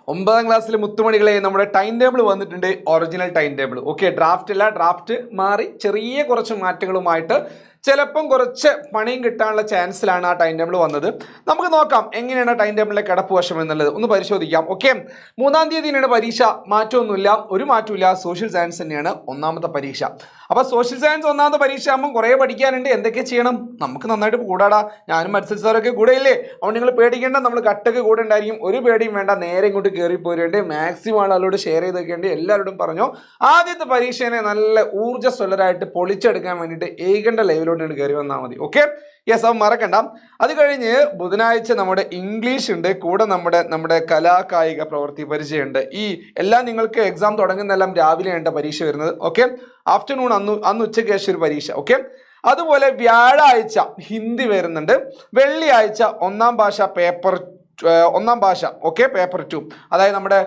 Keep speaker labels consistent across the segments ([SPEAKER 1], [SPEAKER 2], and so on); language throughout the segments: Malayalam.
[SPEAKER 1] 9ാം ക്ലാസ്സിലെ മുത്തുമണികളെ നമ്മുടെ ടൈം ടേബിൾ വന്നിട്ടുണ്ട്. Original time table. Okay, draft അല്ല, ഡ്രാഫ്റ്റ് മാറി ചെറിയ കുറച്ച് മാറ്റങ്ങളുമായിട്ട് ചിലപ്പം കുറച്ച് പണിയും കിട്ടാനുള്ള ചാൻസിലാണ് ആ ടൈം ടേബിൾ വന്നത്. നമുക്ക് നോക്കാം എങ്ങനെയാണ് ടൈം ടേബിളിലെ കിടപ്പ് വശം എന്നുള്ളത് ഒന്ന് പരിശോധിക്കാം. ഓക്കെ, 3-ാം തീയതിയാണ് പരീക്ഷ. മാറ്റമൊന്നുമില്ല, ഒരു മാറ്റമില്ല. സോഷ്യൽ സയൻസ് തന്നെയാണ് ഒന്നാമത്തെ പരീക്ഷ. അപ്പോൾ സോഷ്യൽ സയൻസ് ഒന്നാമത്തെ പരീക്ഷ ആകുമ്പോൾ കുറേ പഠിക്കാനുണ്ട്. എന്തൊക്കെ ചെയ്യണം? നമുക്ക് നന്നായിട്ട് കൂടാടാ. ഞാനും മത്സര സാറൊക്കെ കൂടെ ഇല്ലേ? അതുകൊണ്ട് നിങ്ങൾ പേടിക്കേണ്ട, നമ്മൾ കട്ടൊക്കെ കൂടെ ഉണ്ടായിരിക്കും. ഒരു പേടിയും വേണ്ട, നേരെ ഇങ്ങോട്ട് കയറി പോരുണ്ട്. മാക്സിമം ആളുകളോട് ഷെയർ ചെയ്ത് വെക്കേണ്ടി എല്ലാവരോടും പറഞ്ഞു. ആദ്യത്തെ പരീക്ഷേനെ നല്ല ഊർജ്ജസ്വലരായിട്ട് പൊളിച്ചെടുക്കാൻ വേണ്ടിയിട്ട് ഏകണ്ട ലൈവിലോട്ട് കയറി വന്നാൽ മതി. ഓക്കെ, യെസ്, അത് മറക്കണ്ട. അത് കഴിഞ്ഞ് ബുധനാഴ്ച നമ്മുടെ ഇംഗ്ലീഷ് ഉണ്ട്, കൂടെ നമ്മുടെ കലാകായിക പ്രവൃത്തി പരിചയമുണ്ട്. ഈ എല്ലാം നിങ്ങൾക്ക് എക്സാം തുടങ്ങുന്നതെല്ലാം രാവിലെയാണ് പരീക്ഷ വരുന്നത്. ഓക്കെ, ആഫ്റ്റർനൂൺ അന്ന് ഉച്ചയ്ക്ക് ശേഷം ഒരു പരീക്ഷ. ഓക്കെ, അതുപോലെ വ്യാഴാഴ്ച ഹിന്ദി വരുന്നുണ്ട്. വെള്ളിയാഴ്ച ഒന്നാം ഭാഷ പേപ്പർ ഓക്കെ, പേപ്പർ 2, അതായത് നമ്മുടെ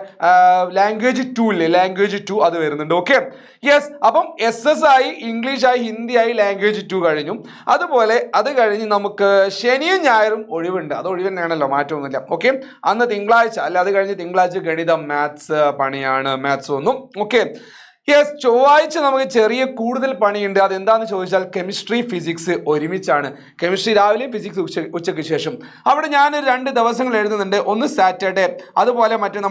[SPEAKER 1] ലാംഗ്വേജ് 2 ഇല്ലേ, ലാംഗ്വേജ് 2 അത് വരുന്നുണ്ട്. Okay, yes. അപ്പം SS ആയി, ഇംഗ്ലീഷ് ആയി, ഹിന്ദി ആയി, ലാംഗ്വേജ് 2 കഴിഞ്ഞു. അതുപോലെ അത് കഴിഞ്ഞ് നമുക്ക് ശനിയും ഞായറും ഒഴിവുണ്ട്. അത് ഒഴിവ് തന്നെയാണല്ലോ, മാറ്റമൊന്നുമില്ല. ഓക്കെ, അന്ന് തിങ്കളാഴ്ച അല്ല, അത് കഴിഞ്ഞ് തിങ്കളാഴ്ച ഗണിതം, മാത്സ് പണിയാണ്, മാത്സ് ഒന്നും. Okay, yes. ചൊവ്വാഴ്ച നമുക്ക് ചെറിയ കൂടുതൽ പണിയുണ്ട്. അതെന്താണെന്ന് ചോദിച്ചാൽ കെമിസ്ട്രി, ഫിസിക്സ് ഒരുമിച്ചാണ്. കെമിസ്ട്രി രാവിലെയും ഫിസിക്സ് ഉച്ചയ്ക്ക് ശേഷം. അവിടെ ഞാൻ 2 ദിവസങ്ങൾ എഴുതുന്നുണ്ട്. ഒന്ന് സാറ്റർഡേ, അതുപോലെ മറ്റേ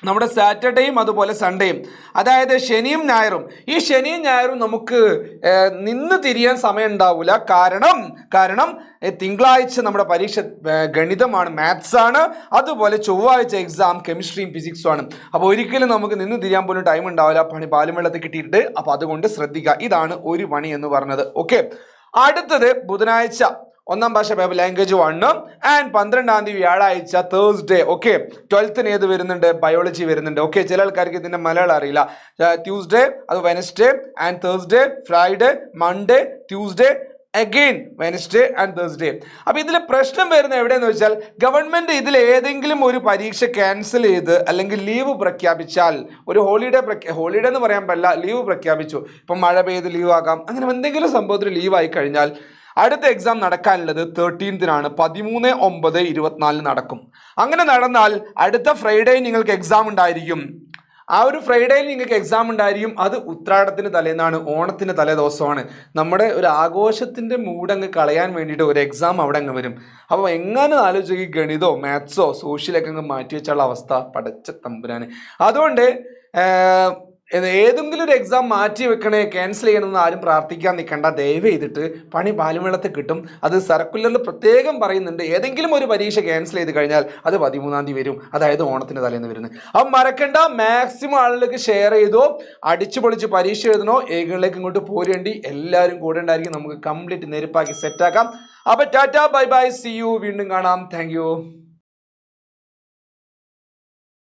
[SPEAKER 1] നമ്മുടെ സാറ്റർഡേയും അതുപോലെ സൺഡേയും, അതായത് ശനിയും ഞായറും. ഈ ശനിയും ഞായറും നമുക്ക് നിന്ന് തിരിയാൻ സമയം ഉണ്ടാവില്ല. കാരണം തിങ്കളാഴ്ച നമ്മുടെ പരീക്ഷ ഗണിതമാണ്, മാത്സ് ആണ്. അതുപോലെ ചൊവ്വാഴ്ച എക്സാം കെമിസ്ട്രിയും ഫിസിക്സും ആണ്. അപ്പോൾ ഒരിക്കലും നമുക്ക് നിന്ന് തിരിയാൻ പോലും ടൈം ഉണ്ടാവില്ല. പണി പാലും വെള്ളത്തിൽ കിട്ടിയിട്ട്. അപ്പോൾ അതുകൊണ്ട് ശ്രദ്ധിക്കുക. ഇതാണ് ഒരു പണി എന്ന് പറഞ്ഞത്. ഓക്കെ, അടുത്തത് ബുധനാഴ്ച ഒന്നാം ഭാഷ പേപ്പർ ലാംഗ്വേജ് 1 ആൻഡ് 12-ാം തീയതി വ്യാഴാഴ്ച തേഴ്സ്ഡേ. ഓക്കെ, 12th ഏത് വരുന്നുണ്ട്? ബയോളജി വരുന്നുണ്ട്. ഓക്കെ, ചില ആൾക്കാർക്ക് ഇതിന്റെ മലയാളം അറിയില്ല. ട്യൂസ്ഡേ, അത് Wednesday and Thursday, Friday, Monday, Tuesday, again Wednesday and Thursday. അപ്പൊ ഇതിൽ പ്രശ്നം വരുന്നത് എവിടെയെന്ന് വെച്ചാൽ, ഗവൺമെന്റ് ഇതിൽ ഏതെങ്കിലും ഒരു പരീക്ഷ ക്യാൻസൽ ചെയ്ത് അല്ലെങ്കിൽ ലീവ് പ്രഖ്യാപിച്ചാൽ, ഒരു ഹോളിഡേ എന്ന് പറയാൻ പറ്റില്ല, ലീവ് പ്രഖ്യാപിച്ചു. ഇപ്പം മഴ പെയ്ത് ലീവ് ആകാം, അങ്ങനെ എന്തെങ്കിലും സംഭവത്തിൽ ലീവ് ആയി കഴിഞ്ഞാൽ അടുത്ത എക്സാം നടക്കാനുള്ളത് 13-നാണ്. 13/9/24 നടക്കും. അങ്ങനെ നടന്നാൽ അടുത്ത ഫ്രൈഡേ നിങ്ങൾക്ക് എക്സാം ഉണ്ടായിരിക്കും. ആ ഒരു ഫ്രൈഡേയിൽ നിങ്ങൾക്ക് എക്സാം ഉണ്ടായിരിക്കും. അത് ഉത്രാടത്തിന് തലേന്നാണ്, ഓണത്തിന് തലേ ദിവസമാണ്. നമ്മുടെ ഒരു ആഘോഷത്തിന്റെ മൂടങ്ങ് കളയാൻ വേണ്ടിയിട്ട് ഒരു എക്സാം അവിടെ അങ്ങ് വരും. അപ്പോൾ എങ്ങനെ ആലോചിച്ച് ഈ ഗണിതോ മാത്സോ സോഷ്യലൊക്കെ അങ്ങ് മാറ്റി വെച്ചുള്ള അവസ്ഥ പടച്ച തമ്പുരാന്. അതുകൊണ്ട് ഏതെങ്കിലും ഒരു എക്സാം മാറ്റി വെക്കണേ, ക്യാൻസൽ ചെയ്യണമെന്ന് ആരും പ്രാർത്ഥിക്കാൻ നിൽക്കണ്ട. ദയവ് ചെയ്തിട്ട് പണി പാലുവെള്ളത്തിൽ കിട്ടും. അത് സർക്കുലറിൽ പ്രത്യേകം പറയുന്നുണ്ട്. ഏതെങ്കിലും ഒരു പരീക്ഷ ക്യാൻസൽ ചെയ്ത് കഴിഞ്ഞാൽ അത് 13-ാം തീയതി വരും, അതായത് ഓണത്തിന് തലേന്ന് വരുന്നത്. അപ്പം മറക്കണ്ട, മാക്സിമം ആളുകൾക്ക് ഷെയർ ചെയ്തോ. അടിച്ചു പൊളിച്ച് പരീക്ഷ എഴുതണോ, ഏകളിലേക്ക് ഇങ്ങോട്ട് പോരേണ്ടി എല്ലാവരും കൂടെ ഉണ്ടായിരിക്കും. നമുക്ക് കംപ്ലീറ്റ് നെരുപ്പാക്കി സെറ്റാക്കാം. അപ്പൊ tata, bye bye, see you. വീണ്ടും കാണാം. Thank U.